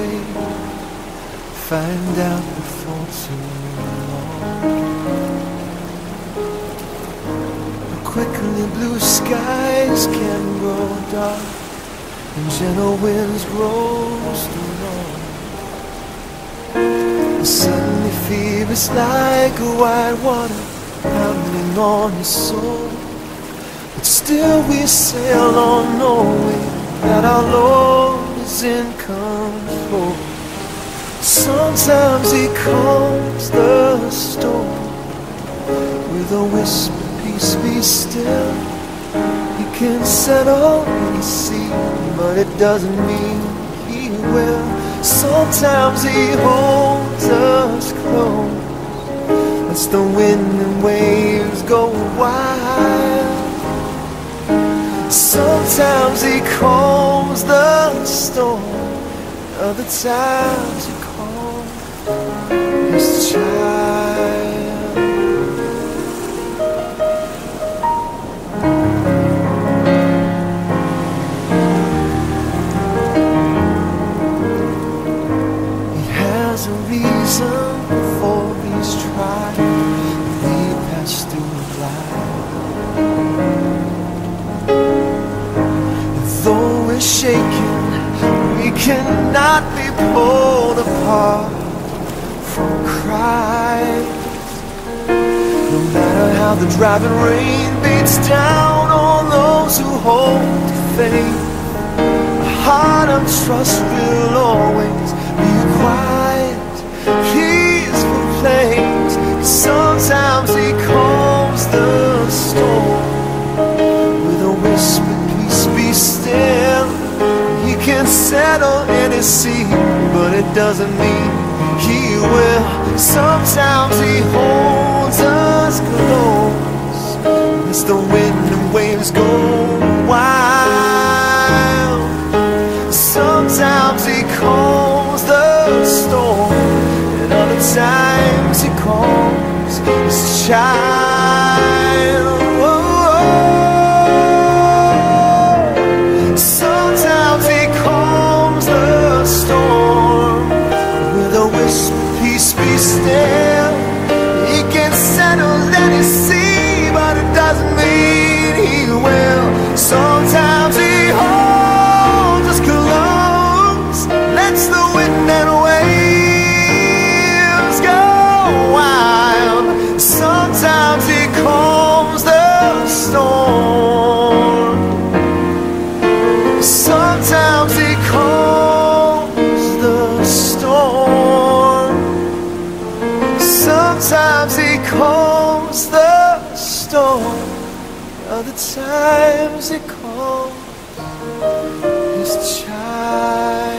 fade, find out before too long. Quickly blue skies can grow dark, and gentle winds grow strong. And suddenly fear is like a white water pounding on your soul. But still we sail on, knowing that our Lord is in control. Sometimes He calms the storm with a whisper, peace be still. He can settle any sea, but it doesn't mean He will. Sometimes He holds us close, lets the wind and waves go wild. Sometimes He calms the storm, other times He calms His child. He has a reason for these trials we pass through life. Though we're shaken, we cannot be pulled apart from Christ. No matter how the driving rain beats down on those who hold to faith, a heart of trust will always be a quiet, peaceful place. Sometimes He calms the storm with a whisper, be still. He can settle any sea, but it doesn't mean He will. Sometimes He holds us close, lets the wind and waves go wild. Sometimes He calms the storm, and other times He calms His child. Be still. He can settle any sea, but it doesn't mean He will. Sometimes He holds us close, lets the wind and waves go wild. Sometimes He calms the storm. Sometimes He calms the storm. Sometimes He calms the storm, other times He calms His child.